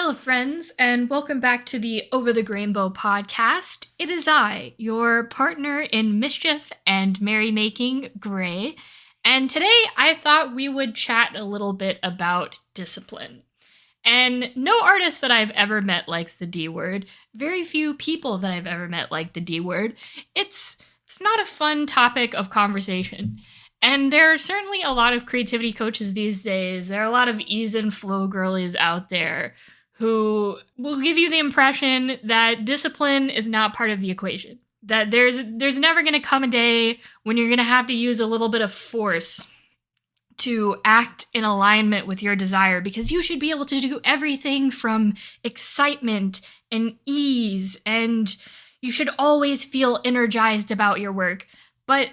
Hello, friends, and welcome back to the Over the Grainbow podcast. It is I, your partner in mischief and merrymaking, Gray, and today I thought we would chat a little bit about discipline. And no artist that I've ever met likes the D word. Very few people that I've ever met like the D word. It's not a fun topic of conversation. And there are certainly a lot of creativity coaches these days. There are a lot of ease and flow girlies out there who will give you the impression that discipline is not part of the equation. That there's never going to come a day when you're going to have to use a little bit of force to act in alignment with your desire, because you should be able to do everything from excitement and ease, and you should always feel energized about your work. But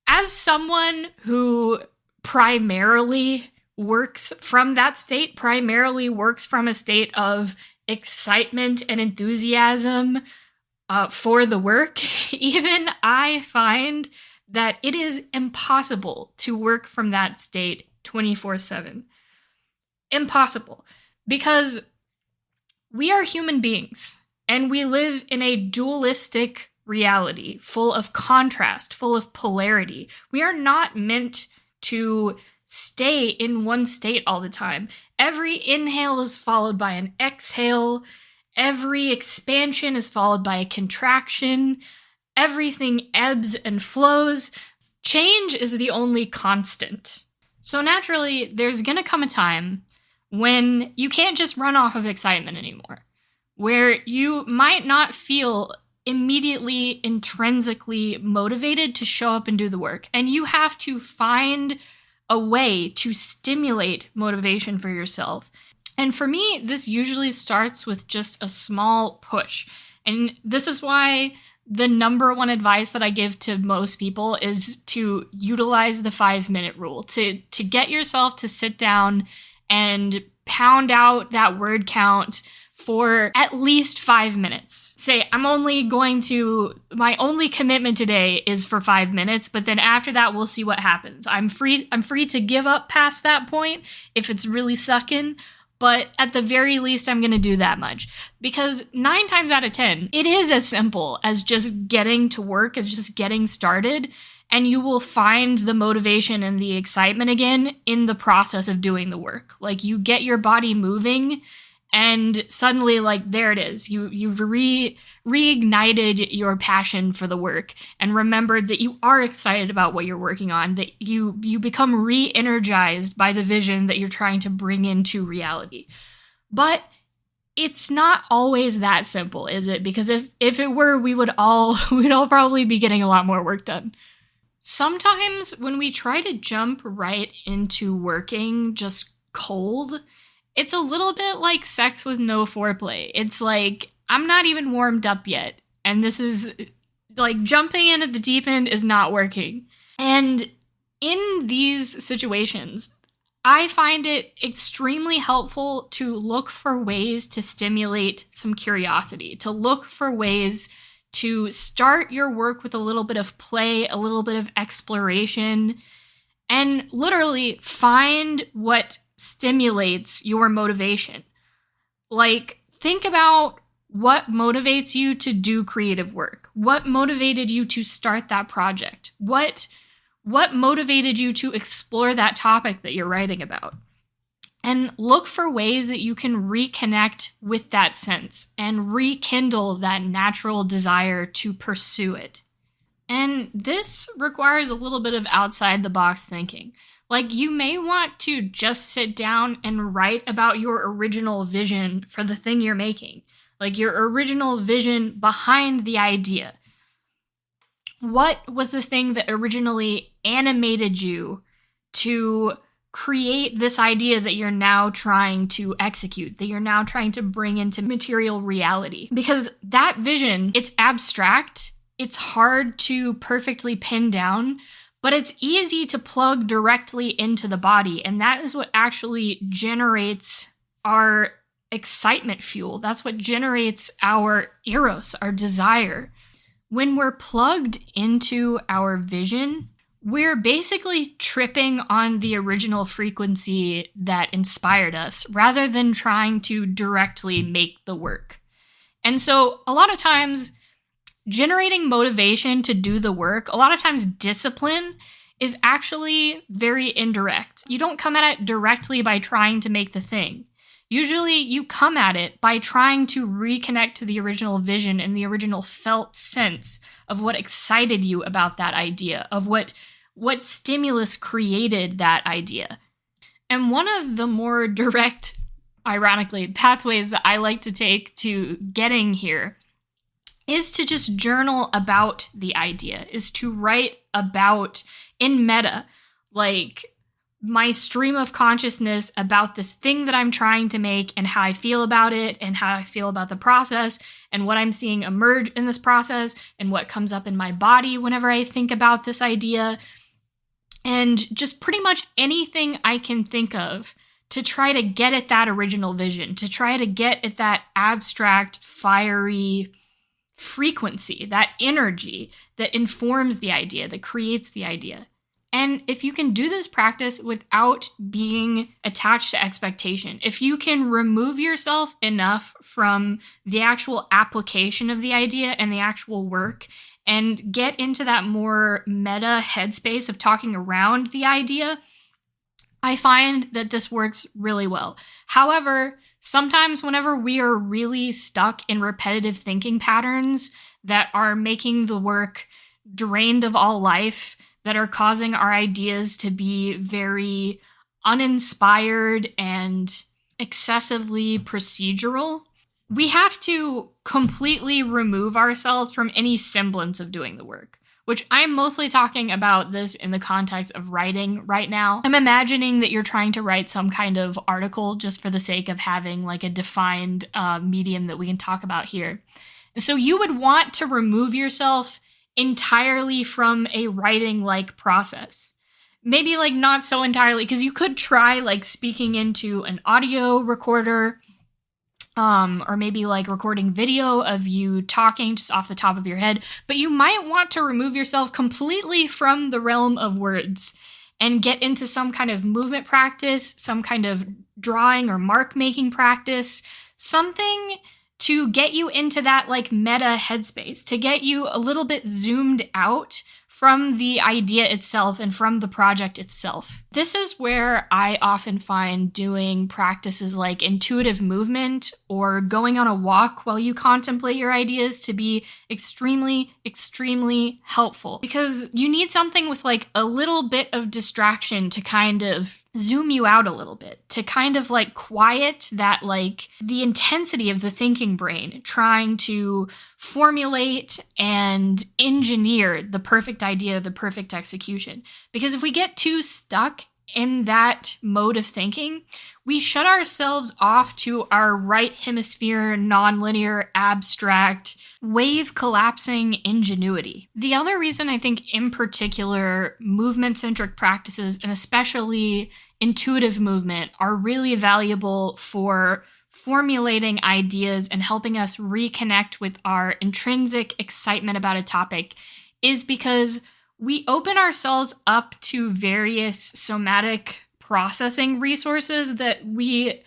as someone who primarily works from that state, primarily works from a state of excitement and enthusiasm for the work, even I find that it is impossible to work from that state 24/7. Impossible. Because we are human beings, and we live in a dualistic reality, full of contrast, full of polarity. We are not meant to stay in one state all the time. Every inhale is followed by an exhale. Every expansion is followed by a contraction. Everything ebbs and flows. Change is the only constant. So naturally, there's gonna come a time when you can't just run off of excitement anymore, where you might not feel immediately intrinsically motivated to show up and do the work. And you have to find a way to stimulate motivation for yourself. And for me, this usually starts with just a small push. And this is why the number one advice that I give to most people is to utilize the 5-minute rule, to get yourself to sit down and pound out that word count for at least 5 minutes. Say, my only commitment today is for 5 minutes, but then after that, we'll see what happens. I'm free to give up past that point if it's really sucking, but at the very least, I'm gonna do that much. Because 9 times out of 10, it is as simple as just getting to work, as just getting started, and you will find the motivation and the excitement again in the process of doing the work. Like, you get your body moving, and suddenly, there it is. You've reignited your passion for the work and remembered that you are excited about what you're working on, that you become re-energized by the vision that you're trying to bring into reality. But it's not always that simple, is it? Because if it were, we'd all probably be getting a lot more work done. Sometimes when we try to jump right into working just cold, it's a little bit like sex with no foreplay. It's like, I'm not even warmed up yet. And this is like jumping in at the deep end is not working. And in these situations, I find it extremely helpful to look for ways to stimulate some curiosity, to look for ways to start your work with a little bit of play, a little bit of exploration, and literally find what stimulates your motivation. Like, think about what motivates you to do creative work. What motivated you to start that project? What motivated you to explore that topic that you're writing about? And look for ways that you can reconnect with that sense and rekindle that natural desire to pursue it. And this requires a little bit of outside the box thinking. Like, you may want to just sit down and write about your original vision for the thing you're making. Like, your original vision behind the idea. What was the thing that originally animated you to create this idea that you're now trying to execute, that you're now trying to bring into material reality? Because that vision, it's abstract, it's hard to perfectly pin down, but it's easy to plug directly into the body, and that is what actually generates our excitement fuel. That's what generates our eros, our desire. When we're plugged into our vision, we're basically tripping on the original frequency that inspired us rather than trying to directly make the work. And so a lot of times, generating motivation to do the work, a lot of times discipline is actually very indirect. You don't come at it directly by trying to make the thing. Usually you come at it by trying to reconnect to the original vision and the original felt sense of what excited you about that idea, of what stimulus created that idea. And one of the more direct, ironically, pathways that I like to take to getting here is to just journal about the idea, is to write about, in meta, like my stream of consciousness about this thing that I'm trying to make and how I feel about it and how I feel about the process and what I'm seeing emerge in this process and what comes up in my body whenever I think about this idea. And just pretty much anything I can think of to try to get at that original vision, to try to get at that abstract, fiery frequency, that energy that informs the idea, that creates the idea. And if you can do this practice without being attached to expectation, if you can remove yourself enough from the actual application of the idea and the actual work and get into that more meta headspace of talking around the idea, I find that this works really well. However, sometimes whenever we are really stuck in repetitive thinking patterns that are making the work drained of all life, that are causing our ideas to be very uninspired and excessively procedural, we have to completely remove ourselves from any semblance of doing the work, which I'm mostly talking about this in the context of writing right now. I'm imagining that you're trying to write some kind of article just for the sake of having like a defined medium that we can talk about here. So you would want to remove yourself entirely from a writing-like process. Maybe like not so entirely, because you could try like speaking into an audio recorder, or maybe like recording video of you talking just off the top of your head, but you might want to remove yourself completely from the realm of words and get into some kind of movement practice, some kind of drawing or mark making practice, something to get you into that like meta headspace, to get you a little bit zoomed out from the idea itself and from the project itself. This is where I often find doing practices like intuitive movement or going on a walk while you contemplate your ideas to be extremely, extremely helpful, because you need something with like a little bit of distraction to kind of zoom you out a little bit, to kind of like quiet that like the intensity of the thinking brain trying to formulate and engineer the perfect idea, the perfect execution. Because if we get too stuck in that mode of thinking, we shut ourselves off to our right hemisphere, nonlinear, abstract, wave collapsing ingenuity. The other reason I think in particular movement-centric practices, and especially intuitive movement, are really valuable for formulating ideas and helping us reconnect with our intrinsic excitement about a topic is because we open ourselves up to various somatic processing resources that we,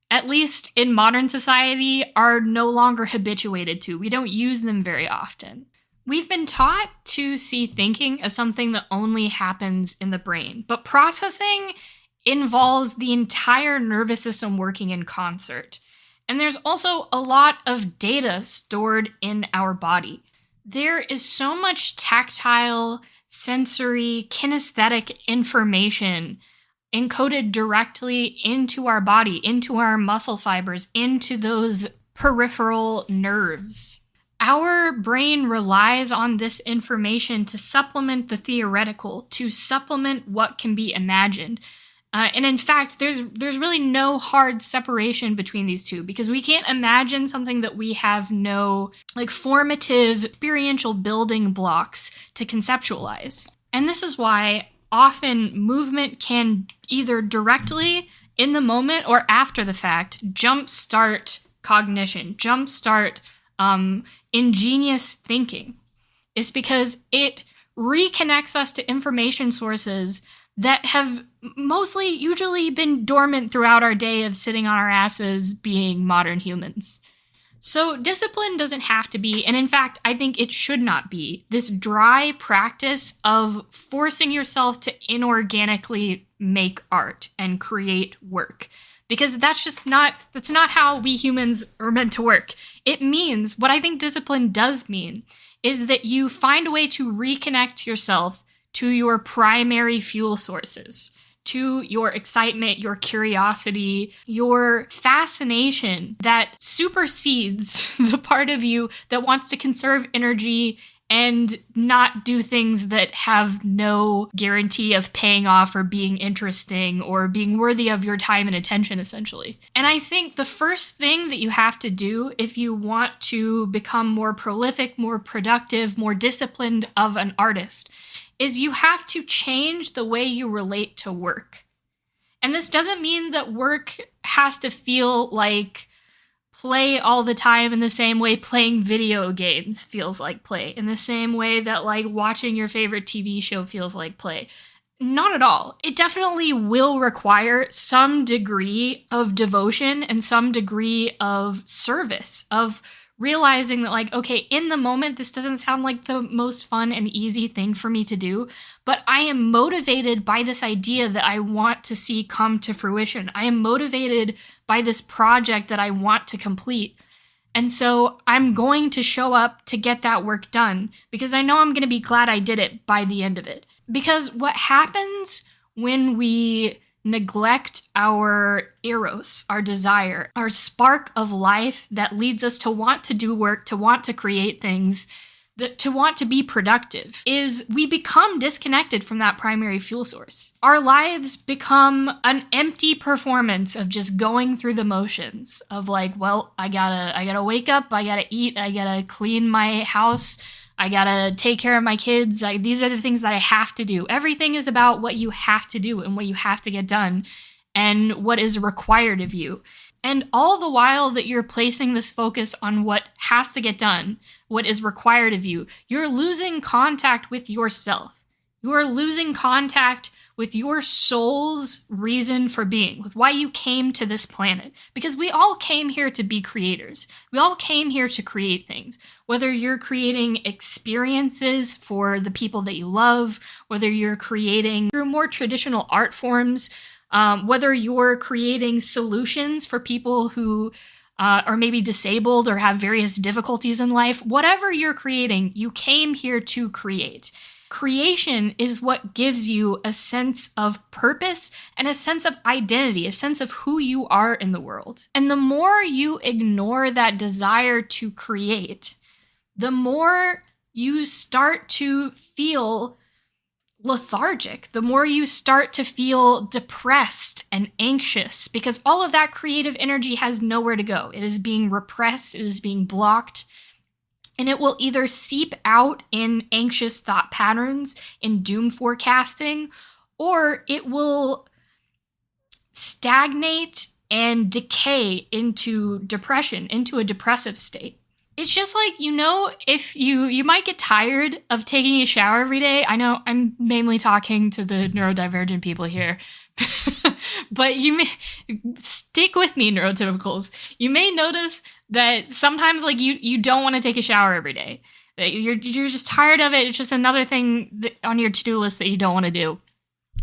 at least in modern society, are no longer habituated to. We don't use them very often. We've been taught to see thinking as something that only happens in the brain, but processing involves the entire nervous system working in concert. And there's also a lot of data stored in our body. There is so much tactile, sensory, kinesthetic information encoded directly into our body, into our muscle fibers, into those peripheral nerves. Our brain relies on this information to supplement the theoretical, to supplement what can be imagined. And in fact, there's really no hard separation between these two, because we can't imagine something that we have no like formative experiential building blocks to conceptualize. And this is why often movement can either directly in the moment or after the fact jumpstart cognition, jumpstart ingenious thinking. It's because it reconnects us to information sources that have usually been dormant throughout our day of sitting on our asses being modern humans. So discipline doesn't have to be, and in fact, I think it should not be, this dry practice of forcing yourself to inorganically make art and create work. Because that's not how we humans are meant to work. It means, what I think discipline does mean, is that you find a way to reconnect yourself to your primary fuel sources, to your excitement, your curiosity, your fascination that supersedes the part of you that wants to conserve energy and not do things that have no guarantee of paying off or being interesting or being worthy of your time and attention, essentially. And I think the first thing that you have to do if you want to become more prolific, more productive, more disciplined of an artist is you have to change the way you relate to work. And this doesn't mean that work has to feel like play all the time in the same way playing video games feels like play, in the same way that like watching your favorite TV show feels like play. Not at all. It definitely will require some degree of devotion and some degree of service, of realizing that like, okay, in the moment, this doesn't sound like the most fun and easy thing for me to do, but I am motivated by this idea that I want to see come to fruition. I am motivated by this project that I want to complete. And so I'm going to show up to get that work done because I know I'm going to be glad I did it by the end of it. Because what happens when we neglect our eros, our desire, our spark of life that leads us to want to do work, to want to create things, to want to be productive, is we become disconnected from that primary fuel source. Our lives become an empty performance of just going through the motions of like, well, I gotta wake up, I gotta eat, I gotta clean my house, I gotta take care of my kids. These are the things that I have to do. Everything is about what you have to do and what you have to get done and what is required of you. And all the while that you're placing this focus on what has to get done, what is required of you, you're losing contact with yourself. You are losing contact with your soul's reason for being, with why you came to this planet. Because we all came here to be creators. We all came here to create things. Whether you're creating experiences for the people that you love, whether you're creating through more traditional art forms, whether you're creating solutions for people who are maybe disabled or have various difficulties in life, whatever you're creating, you came here to create. Creation is what gives you a sense of purpose and a sense of identity, a sense of who you are in the world. And the more you ignore that desire to create, the more you start to feel lethargic, the more you start to feel depressed and anxious, because all of that creative energy has nowhere to go. It is being repressed, it is being blocked. And it will either seep out in anxious thought patterns, in doom forecasting, or it will stagnate and decay into depression, into a depressive state. It's just like, if you might get tired of taking a shower every day. I know I'm mainly talking to the neurodivergent people here, but you may stick with me, neurotypicals. You may notice that sometimes like you don't want to take a shower every day. That you're just tired of it. It's just another thing on your to-do list that you don't want to do.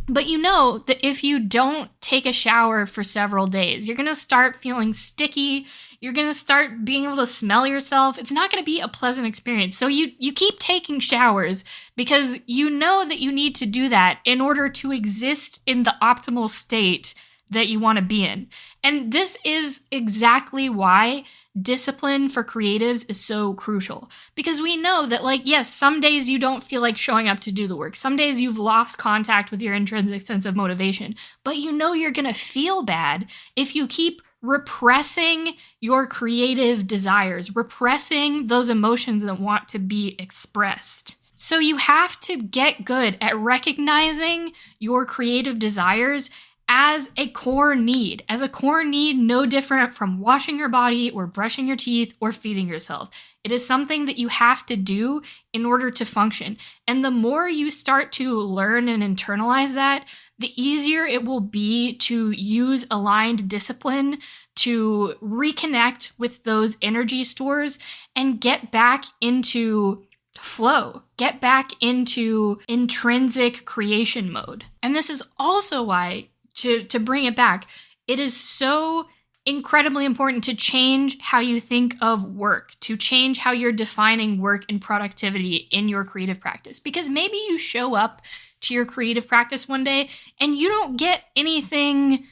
But you know that if you don't take a shower for several days, you're going to start feeling sticky. You're going to start being able to smell yourself. It's not going to be a pleasant experience. So you keep taking showers because you know that you need to do that in order to exist in the optimal state that you want to be in. And this is exactly why discipline for creatives is so crucial, because we know that, like, yes, some days you don't feel like showing up to do the work. Some days you've lost contact with your intrinsic sense of motivation, but you know you're going to feel bad if you keep repressing your creative desires, repressing those emotions that want to be expressed. So you have to get good at recognizing your creative desires as a core need. As a core need, no different from washing your body or brushing your teeth or feeding yourself. It is something that you have to do in order to function. And the more you start to learn and internalize that, the easier it will be to use aligned discipline to reconnect with those energy stores and get back into flow, get back into intrinsic creation mode. And this is also why, to bring it back, it is so incredibly important to change how you think of work, to change how you're defining work and productivity in your creative practice. Because maybe you show up to your creative practice one day and you don't get anything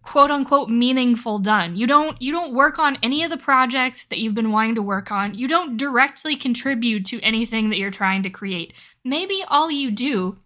quote unquote meaningful done. You don't work on any of the projects that you've been wanting to work on. You don't directly contribute to anything that you're trying to create. Maybe all you do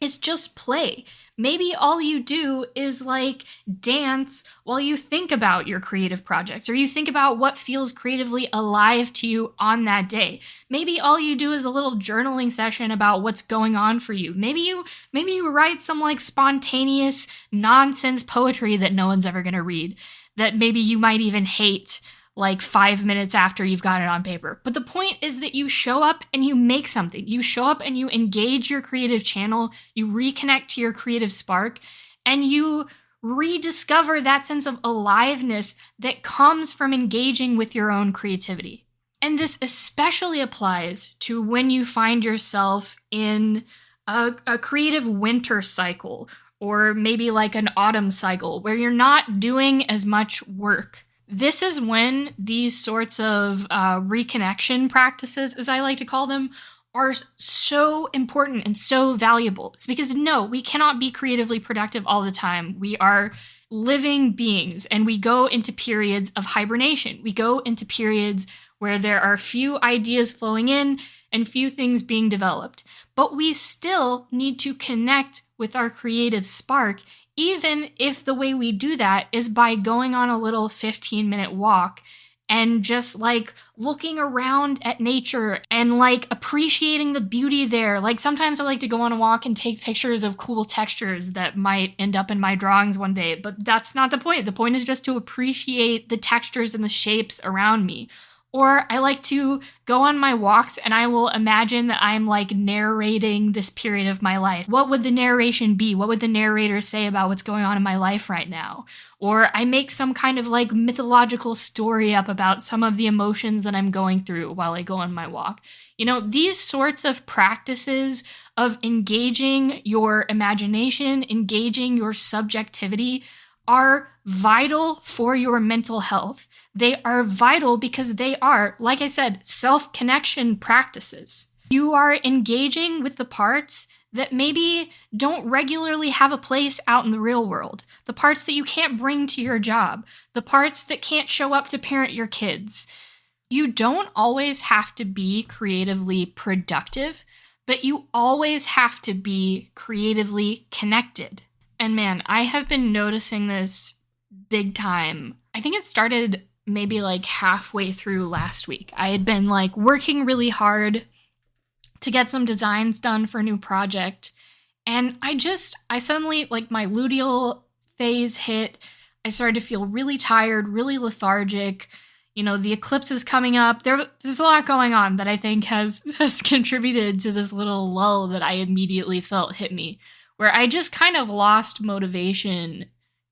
is just play. Maybe all you do is like dance while you think about your creative projects, or you think about what feels creatively alive to you on that day. Maybe all you do is a little journaling session about what's going on for you. Maybe you write some like spontaneous nonsense poetry that no one's ever going to read, that maybe you might even hate like 5 minutes after you've got it on paper. But the point is that you show up and you make something. You show up and you engage your creative channel, you reconnect to your creative spark, and you rediscover that sense of aliveness that comes from engaging with your own creativity. And this especially applies to when you find yourself in a creative winter cycle, or maybe like an autumn cycle, where you're not doing as much work. This is when these sorts of reconnection practices, as I like to call them, are so important and so valuable. It's because, no, we cannot be creatively productive all the time. We are living beings, and we go into periods of hibernation. We go into periods where there are few ideas flowing in and few things being developed. But we still need to connect with our creative spark, even if the way we do that is by going on a little 15-minute walk and just like looking around at nature and like appreciating the beauty there. Like sometimes I like to go on a walk and take pictures of cool textures that might end up in my drawings one day, but that's not the point. The point is just to appreciate the textures and the shapes around me. Or I like to go on my walks and I will imagine that I'm like narrating this period of my life. What would the narration be? What would the narrator say about what's going on in my life right now? Or I make some kind of like mythological story up about some of the emotions that I'm going through while I go on my walk. You know, these sorts of practices of engaging your imagination, engaging your subjectivity are vital for your mental health. They are vital because they are, like I said, self-connection practices. You are engaging with the parts that maybe don't regularly have a place out in the real world, the parts that you can't bring to your job, the parts that can't show up to parent your kids. You don't always have to be creatively productive, but you always have to be creatively connected. And man, I have been noticing this big time. I think it started maybe like halfway through last week. I had been like working really hard to get some designs done for a new project. And I suddenly, like my luteal phase hit. I started to feel really tired, really lethargic. You know, the eclipse is coming up. There's a lot going on that I think has contributed to this little lull that I immediately felt hit me, where I just kind of lost motivation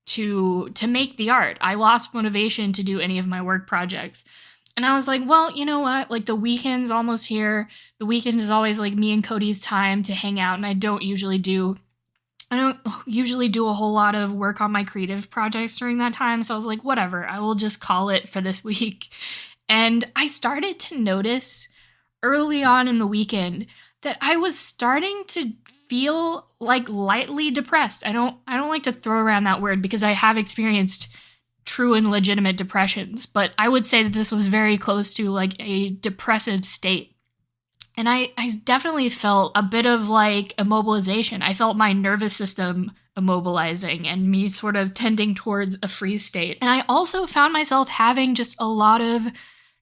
to make the art. I lost motivation to do any of my work projects. And I was like, well, you know what? Like the weekend's almost here. The weekend is always like me and Cody's time to hang out. And I don't usually do a whole lot of work on my creative projects during that time. So I was like, whatever, I will just call it for this week. And I started to notice early on in the weekend that I was starting to feel like lightly depressed. I don't like to throw around that word because I have experienced true and legitimate depressions, but I would say that this was very close to like a depressive state. And I definitely felt a bit of like immobilization. I felt my nervous system immobilizing and me sort of tending towards a freeze state. And I also found myself having just a lot of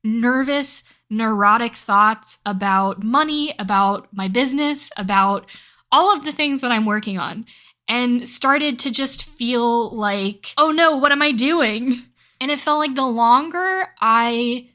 nervous, neurotic thoughts about money, about my business, about all of the things that I'm working on. and started to just feel like, oh no, what am I doing? And it felt like the longer I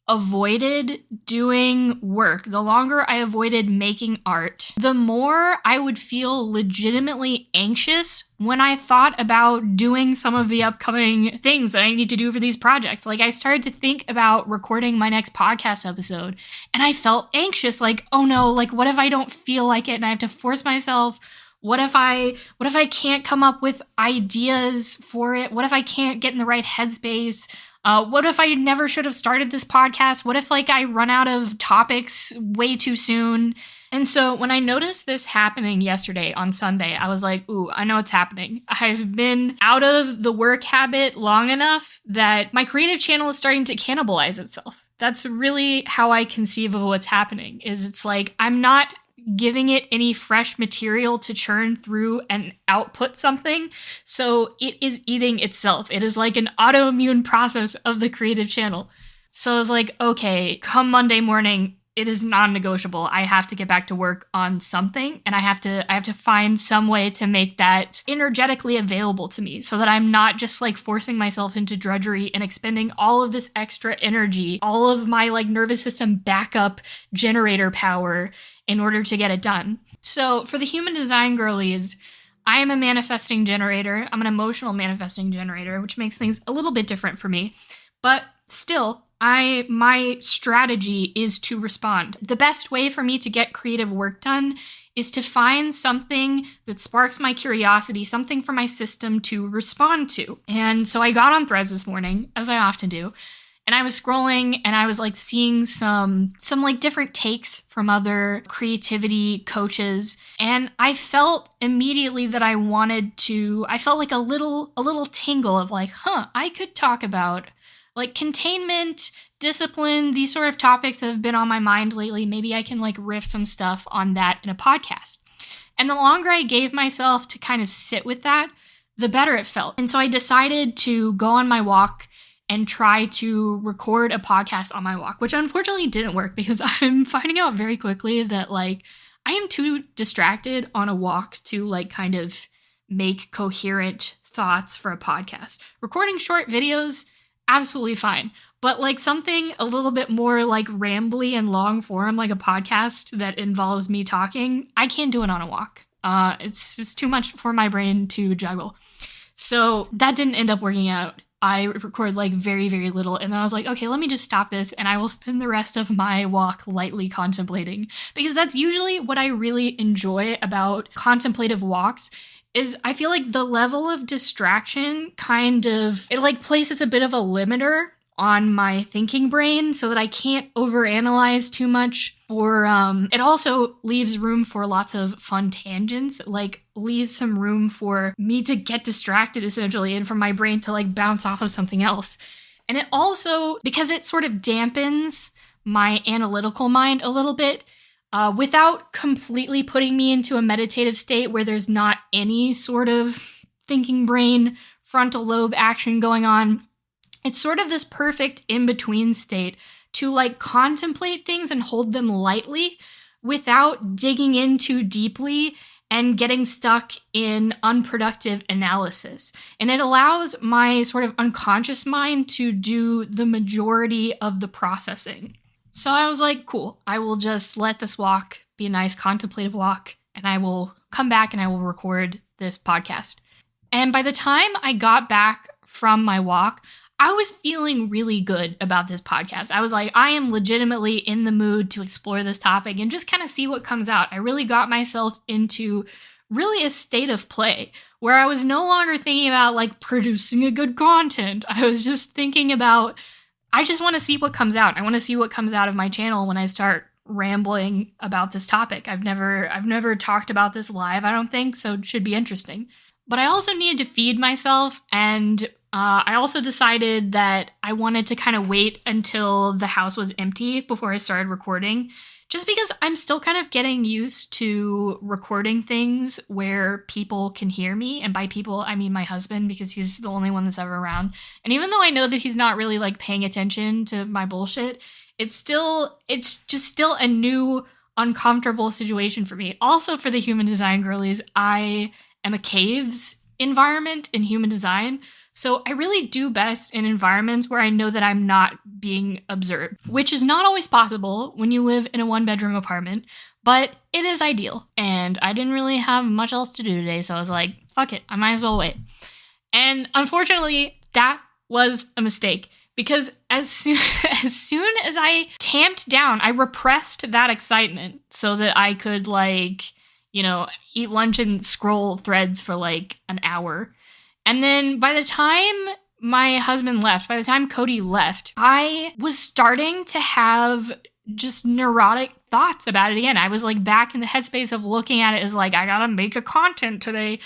avoided doing work, the longer I avoided making art, the more I would feel legitimately anxious when I thought about doing some of the upcoming things that I need to do for these projects. Like, I started to think about recording my next podcast episode, and I felt anxious, like, oh no, like, what if I don't feel like it and I have to force myself? What if I can't come up with ideas for it? What if I can't get in the right headspace? What if I never should have started this podcast? What if I run out of topics way too soon? And so when I noticed this happening yesterday on Sunday, I was like, ooh, I know what's happening. I've been out of the work habit long enough that my creative channel is starting to cannibalize itself. That's really how I conceive of what's happening, is it's like I'm not giving it any fresh material to churn through and output something. So it is eating itself. It is like an autoimmune process of the creative channel. So I was like, okay, come Monday morning, it is non-negotiable. I have to get back to work on something, and I have to find some way to make that energetically available to me so that I'm not just forcing myself into drudgery and expending all of this extra energy, all of my nervous system backup generator power in order to get it done. So for the human design girlies, I am a manifesting generator. I'm an emotional manifesting generator, which makes things a little bit different for me. But still, my strategy is to respond. The best way for me to get creative work done is to find something that sparks my curiosity, something for my system to respond to. And so I got on Threads this morning, as I often do, and I was scrolling and I was seeing some different takes from other creativity coaches. And I felt immediately that I felt like a little tingle of I could talk about containment, discipline, these sort of topics that have been on my mind lately. Maybe I can riff some stuff on that in a podcast. And the longer I gave myself to kind of sit with that, the better it felt. And so I decided to go on my walk and try to record a podcast on my walk, which unfortunately didn't work because I'm finding out very quickly that I am too distracted on a walk to kind of make coherent thoughts for a podcast. Recording short videos, absolutely fine. But something a little bit more rambly and long form, like a podcast that involves me talking, I can't do it on a walk. It's just too much for my brain to juggle. So that didn't end up working out. I record very, very little. And then I was like, okay, let me just stop this and I will spend the rest of my walk lightly contemplating. Because that's usually what I really enjoy about contemplative walks, is I feel like the level of distraction it places a bit of a limiter on my thinking brain so that I can't overanalyze too much. Or it also leaves room for lots of fun tangents, leaves some room for me to get distracted essentially and for my brain to bounce off of something else. And it also, because it sort of dampens my analytical mind a little bit, without completely putting me into a meditative state where there's not any sort of thinking brain, frontal lobe action going on. It's sort of this perfect in-between state to contemplate things and hold them lightly without digging in too deeply and getting stuck in unproductive analysis. And it allows my sort of unconscious mind to do the majority of the processing. So I was like, cool, I will just let this walk be a nice contemplative walk, and I will come back and I will record this podcast. And by the time I got back from my walk, I was feeling really good about this podcast. I was like, I am legitimately in the mood to explore this topic and just kind of see what comes out. I really got myself into really a state of play where I was no longer thinking about producing a good content. I was just thinking about, I just want to see what comes out. I want to see what comes out of my channel when I start rambling about this topic. I've never talked about this live, I don't think, so it should be interesting. But I also needed to feed myself, and I also decided that I wanted to kind of wait until the house was empty before I started recording, just because I'm still kind of getting used to recording things where people can hear me. And by people, I mean my husband, because he's the only one that's ever around. And even though I know that he's not really paying attention to my bullshit, it's just still a new, uncomfortable situation for me. Also, for the human design girlies, I am a caves environment in human design. So I really do best in environments where I know that I'm not being observed, which is not always possible when you live in a 1-bedroom apartment, but it is ideal. And I didn't really have much else to do today, so I was like, fuck it, I might as well wait. And unfortunately, that was a mistake, because as soon as I tamped down, I repressed that excitement so that I could eat lunch and scroll threads for an hour. And then by the time my husband left, by the time Cody left, I was starting to have just neurotic thoughts about it again. I was back in the headspace of looking at it as I gotta make a content today.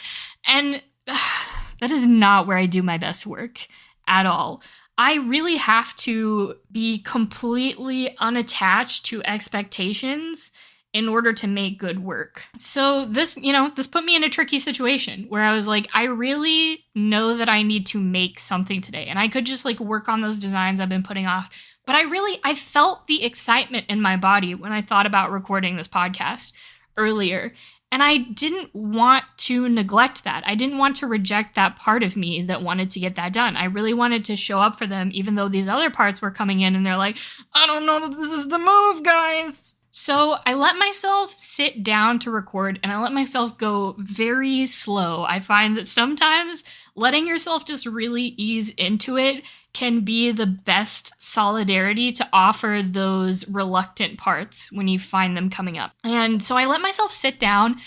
And that is not where I do my best work at all. I really have to be completely unattached to expectations in order to make good work. So this put me in a tricky situation where I was I really know that I need to make something today. And I could just work on those designs I've been putting off. But I felt the excitement in my body when I thought about recording this podcast earlier. And I didn't want to neglect that. I didn't want to reject that part of me that wanted to get that done. I really wanted to show up for them, even though these other parts were coming in and they're I don't know that this is the move, guys. So I let myself sit down to record, and I let myself go very slow. I find that sometimes letting yourself just really ease into it can be the best solidarity to offer those reluctant parts when you find them coming up. And so I let myself sit down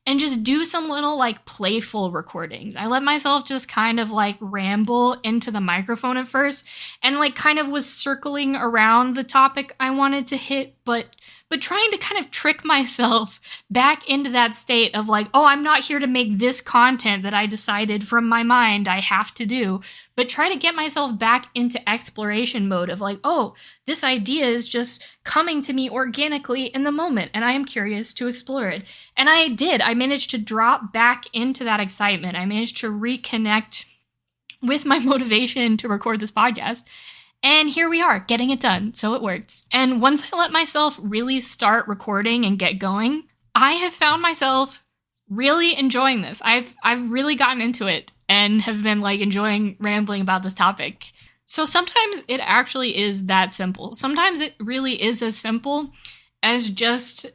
and just do some little playful recordings. I let myself just kind of ramble into the microphone at first, and kind of was circling around the topic I wanted to hit, but trying to kind of trick myself back into that state of oh, I'm not here to make this content that I decided from my mind I have to do, but try to get myself back into exploration mode of oh, this idea is just coming to me organically in the moment, and I am curious to explore it. And I did. I managed to drop back into that excitement. I managed to reconnect with my motivation to record this podcast. And here we are, getting it done, so it works. And once I let myself really start recording and get going, I have found myself really enjoying this. I've really gotten into it and have been enjoying rambling about this topic. So sometimes it actually is that simple. Sometimes it really is as simple as just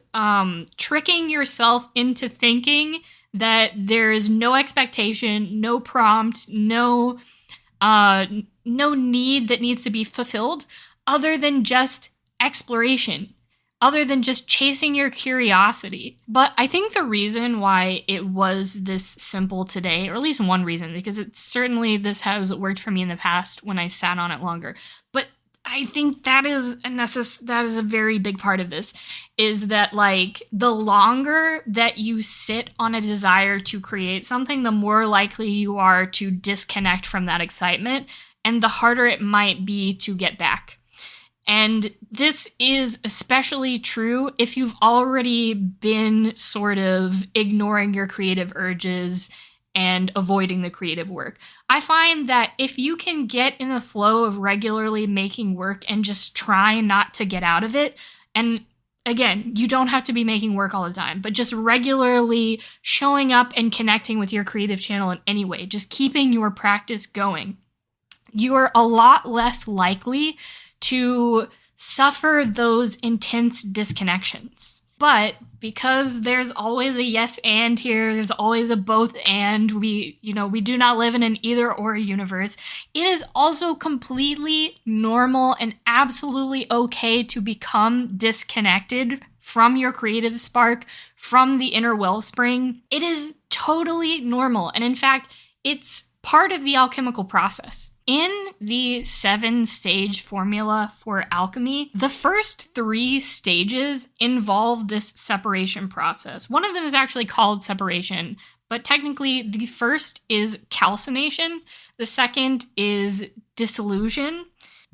tricking yourself into thinking that there is no expectation, no prompt, no need that needs to be fulfilled other than just exploration, other than just chasing your curiosity. But I think the reason why it was this simple today, or at least one reason, because this has worked for me in the past when I sat on it longer, but I think that is a very big part of this, is that the longer that you sit on a desire to create something, the more likely you are to disconnect from that excitement, and the harder it might be to get back. And this is especially true if you've already been sort of ignoring your creative urges and avoiding the creative work. I find that if you can get in the flow of regularly making work and just try not to get out of it, and again, you don't have to be making work all the time, but just regularly showing up and connecting with your creative channel in any way, just keeping your practice going, you are a lot less likely to suffer those intense disconnections. But because there's always a yes and here, there's always a both and, we do not live in an either or universe, it is also completely normal and absolutely okay to become disconnected from your creative spark, from the inner wellspring. It is totally normal. And in fact, it's part of the alchemical process. In the 7-stage formula for alchemy, the first 3 stages involve this separation process. One of them is actually called separation, but technically the first is calcination, the second is dissolution,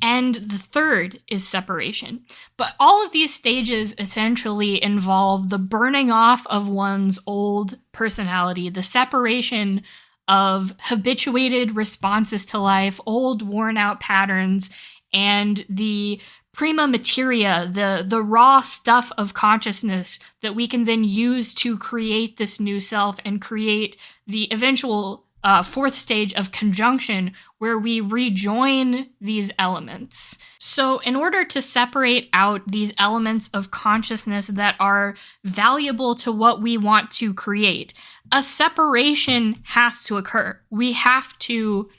and the third is separation. But all of these stages essentially involve the burning off of one's old personality, the separation of habituated responses to life, old worn out patterns, and the prima materia, the raw stuff of consciousness that we can then use to create this new self and create the eventual fourth stage of conjunction, where we rejoin these elements. So in order to separate out these elements of consciousness that are valuable to what we want to create, a separation has to occur. We have to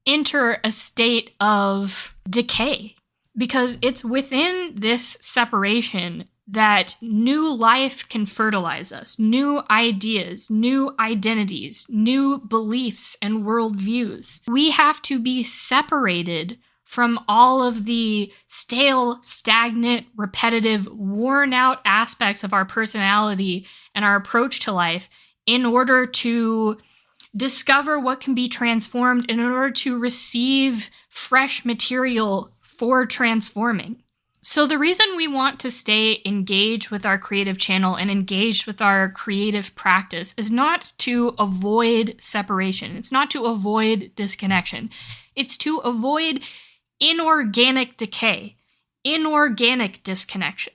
enter a state of decay, because it's within this separation that new life can fertilize us, new ideas, new identities, new beliefs and worldviews. We have to be separated from all of the stale, stagnant, repetitive, worn out aspects of our personality and our approach to life in order to discover what can be transformed, in order to receive fresh material for transforming. So the reason we want to stay engaged with our creative channel and engaged with our creative practice is not to avoid separation. It's not to avoid disconnection. It's to avoid inorganic decay, inorganic disconnection.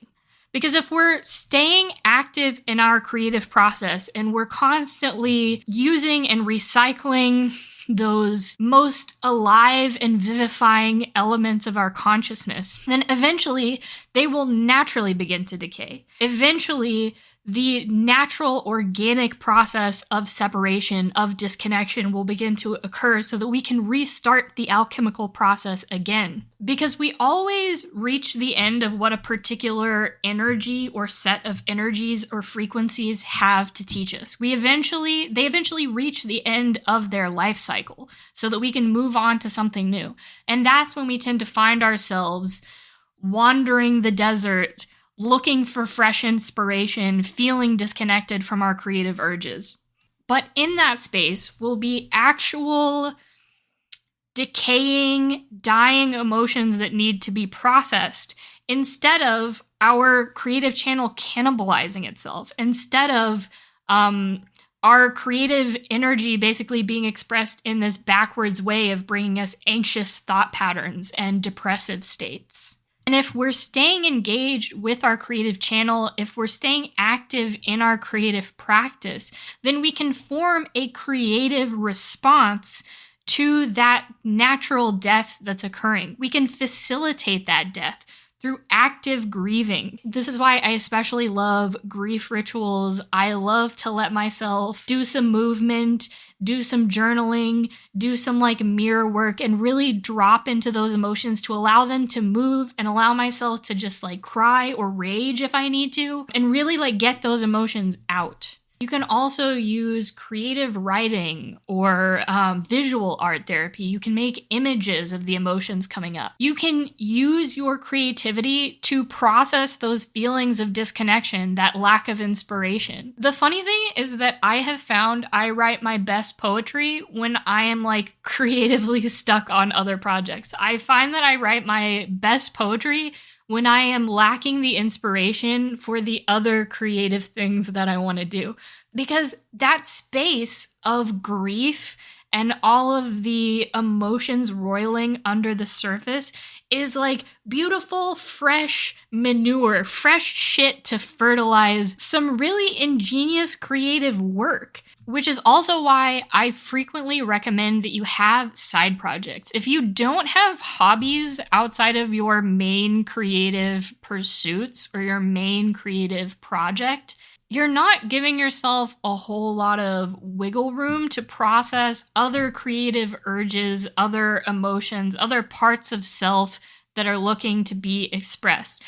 Because if we're staying active in our creative process and we're constantly using and recycling those most alive and vivifying elements of our consciousness, then eventually they will naturally begin to decay. Eventually, the natural organic process of separation, of disconnection will begin to occur so that we can restart the alchemical process again. Because we always reach the end of what a particular energy or set of energies or frequencies have to teach us. They eventually reach the end of their life cycle so that we can move on to something new. And that's when we tend to find ourselves wandering the desert, looking for fresh inspiration, feeling disconnected from our creative urges. But in that space will be actual decaying, dying emotions that need to be processed, instead of our creative channel cannibalizing itself, instead of our creative energy basically being expressed in this backwards way of bringing us anxious thought patterns and depressive states. And if we're staying engaged with our creative channel, if we're staying active in our creative practice, then we can form a creative response to that natural death that's occurring. We can facilitate that death through active grieving. This is why I especially love grief rituals. I love to let myself do some movement, do some journaling, do some mirror work, and really drop into those emotions to allow them to move and allow myself to just cry or rage if I need to, and really get those emotions out. You can also use creative writing or visual art therapy. You can make images of the emotions coming up. You can use your creativity to process those feelings of disconnection, that lack of inspiration. The funny thing is that I have found I write my best poetry when I am creatively stuck on other projects. I find that I write my best poetry when I am lacking the inspiration for the other creative things that I want to do. Because that space of grief and all of the emotions roiling under the surface is beautiful, fresh manure, fresh shit to fertilize some really ingenious creative work. Which is also why I frequently recommend that you have side projects. If you don't have hobbies outside of your main creative pursuits or your main creative project, you're not giving yourself a whole lot of wiggle room to process other creative urges, other emotions, other parts of self that are looking to be expressed.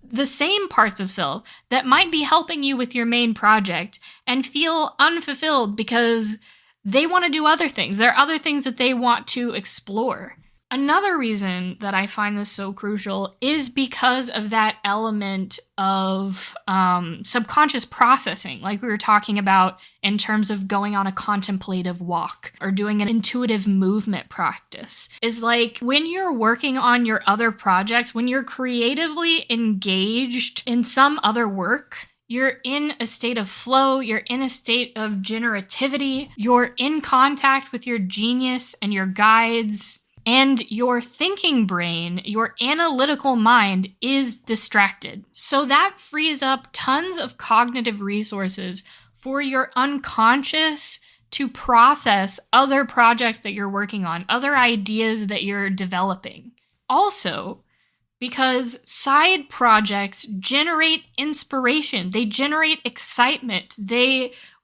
The same parts of self that might be helping you with your main project and feel unfulfilled because they want to do other things. There are other things that they want to explore. Another reason that I find this so crucial is because of that element of subconscious processing, like we were talking about in terms of going on a contemplative walk or doing an intuitive movement practice. Is when you're working on your other projects, when you're creatively engaged in some other work, you're in a state of flow, you're in a state of generativity, you're in contact with your genius and your guides. and your thinking brain, your analytical mind is distracted. So that frees up tons of cognitive resources for your unconscious to process other projects that you're working on, other ideas that you're developing. Also, because side projects generate inspiration, they generate excitement,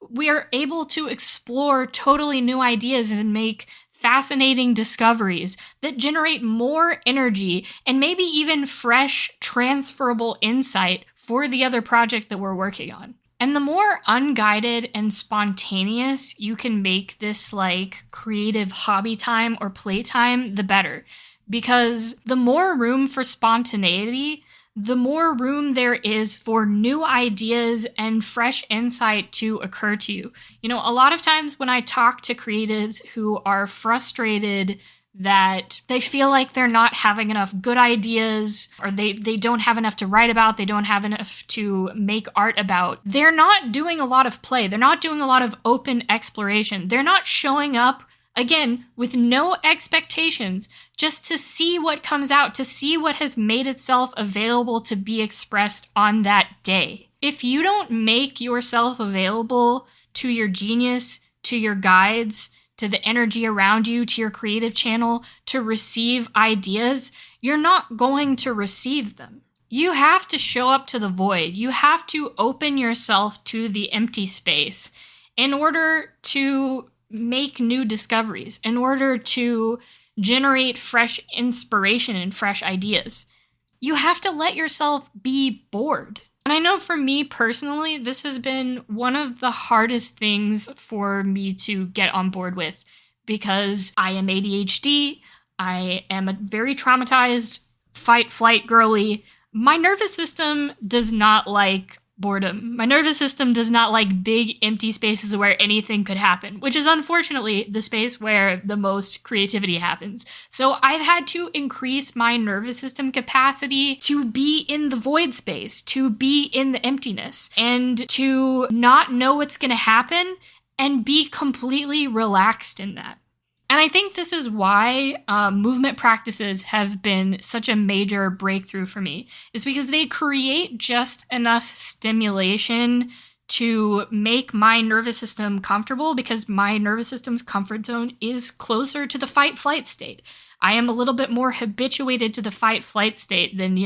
we are able to explore totally new ideas and make fascinating discoveries that generate more energy and maybe even fresh, transferable insight for the other project that we're working on. And the more unguided and spontaneous you can make this like creative hobby time or playtime, the better. Because the more room for spontaneity, the more room there is for new ideas and fresh insight to occur to you. You know, a lot of times when I talk to creatives who are frustrated that they feel like they're not having enough good ideas, or they don't have enough to write about, they don't have enough to make art about, they're not doing a lot of play. They're not doing a lot of open exploration. They're not showing up, again, with no expectations, just to see what comes out, to see what has made itself available to be expressed on that day. If you don't make yourself available to your genius, to your guides, to the energy around you, to your creative channel, to receive ideas, you're not going to receive them. You have to show up to the void. You have to open yourself to the empty space in order to make new discoveries, in order to generate fresh inspiration and fresh ideas. You have to let yourself be bored. And I know for me personally, this has been one of the hardest things for me to get on board with, because I am ADHD, I am a very traumatized fight-flight girly. My nervous system does not like boredom. My nervous system does not like big empty spaces where anything could happen, which is unfortunately the space where the most creativity happens. So I've had to increase my nervous system capacity to be in the void space, to be in the emptiness, and to not know what's going to happen and be completely relaxed in that. And I think this is why movement practices have been such a major breakthrough for me, is because they create just enough stimulation to make my nervous system comfortable, because my nervous system's comfort zone is closer to the fight-flight state. I am a little bit more habituated to the fight-flight state than,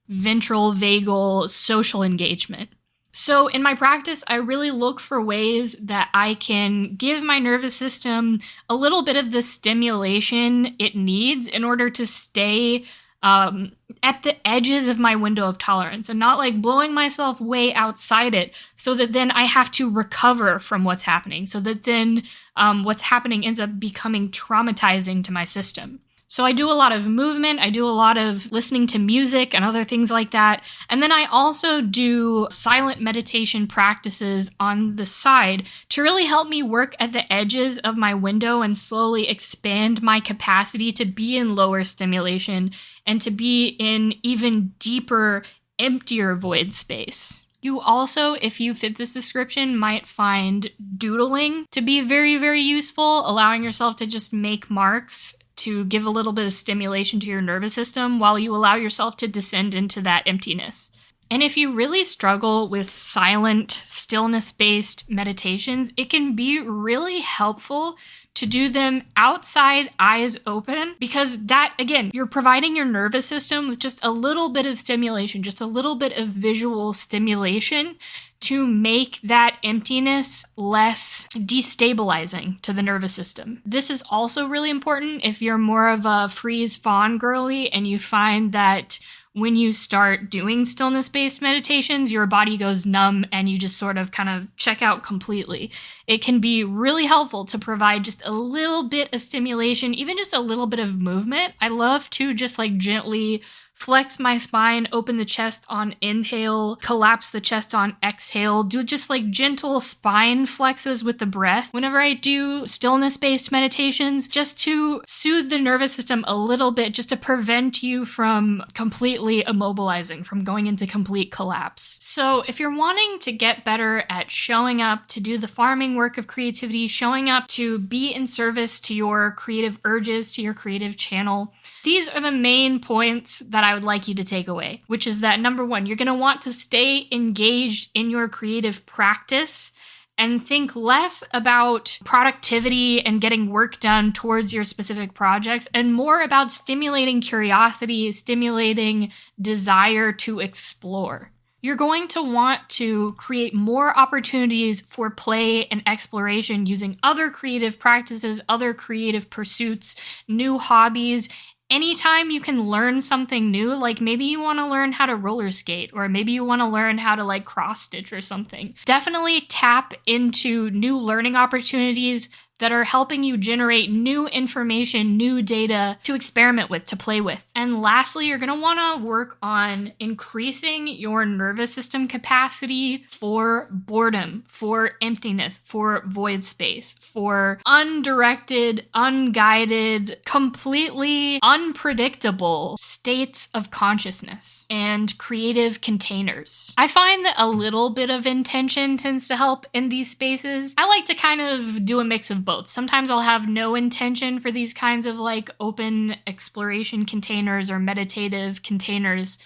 ventral vagal social engagement. So in my practice, I really look for ways that I can give my nervous system a little bit of the stimulation it needs in order to stay at the edges of my window of tolerance and not like blowing myself way outside it, so that then I have to recover from what's happening, so that then what's happening ends up becoming traumatizing to my system. So I do a lot of movement, I do a lot of listening to music and other things like that. And then I also do silent meditation practices on the side to really help me work at the edges of my window and slowly expand my capacity to be in lower stimulation and to be in even deeper, emptier void space. You also, if you fit this description, might find doodling to be very, very useful, allowing yourself to just make marks to give a little bit of stimulation to your nervous system while you allow yourself to descend into that emptiness. And if you really struggle with silent, stillness-based meditations, it can be really helpful to do them outside, eyes open, because that, again, you're providing your nervous system with just a little bit of stimulation, just a little bit of visual stimulation to make that emptiness less destabilizing to the nervous system. This is also really important if you're more of a freeze-fawn girly and you find that when you start doing stillness-based meditations, your body goes numb and you just sort of kind of check out completely. It can be really helpful to provide just a little bit of stimulation, even just a little bit of movement. I love to just like gently flex my spine, open the chest on inhale, collapse the chest on exhale, do just like gentle spine flexes with the breath whenever I do stillness-based meditations, just to soothe the nervous system a little bit, just to prevent you from completely immobilizing, from going into complete collapse. So if you're wanting to get better at showing up to do the farming work of creativity, showing up to be in service to your creative urges, to your creative channel, these are the main points that I would like you to take away, which is that number one, you're going to want to stay engaged in your creative practice and think less about productivity and getting work done towards your specific projects and more about stimulating curiosity, stimulating desire to explore. You're going to want to create more opportunities for play and exploration using other creative practices, other creative pursuits, new hobbies. Anytime you can learn something new, like maybe you want to learn how to roller skate, or maybe you want to learn how to like cross stitch or something. Definitely tap into new learning opportunities that are helping you generate new information, new data to experiment with, to play with. And lastly, you're going to want to work on increasing your nervous system capacity for boredom, for emptiness, for void space, for undirected, unguided, completely unpredictable states of consciousness and creative containers. I find that a little bit of intention tends to help in these spaces. I like to kind of do a mix of both. Sometimes I'll have no intention for these kinds of like open exploration containers or meditative containers.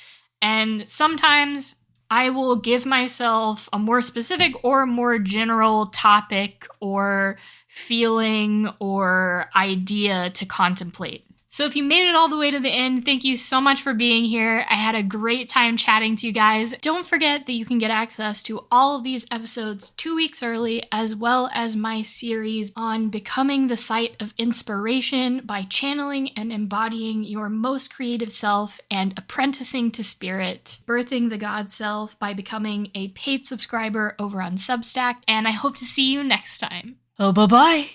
And sometimes I will give myself a more specific or more general topic or feeling or idea to contemplate. So if you made it all the way to the end, thank you so much for being here. I had a great time chatting to you guys. Don't forget that you can get access to all of these episodes 2 weeks early, as well as my series on becoming the site of inspiration by channeling and embodying your most creative self and apprenticing to spirit, birthing the God self by becoming a paid subscriber over on Substack. And I hope to see you next time. Oh, bye-bye.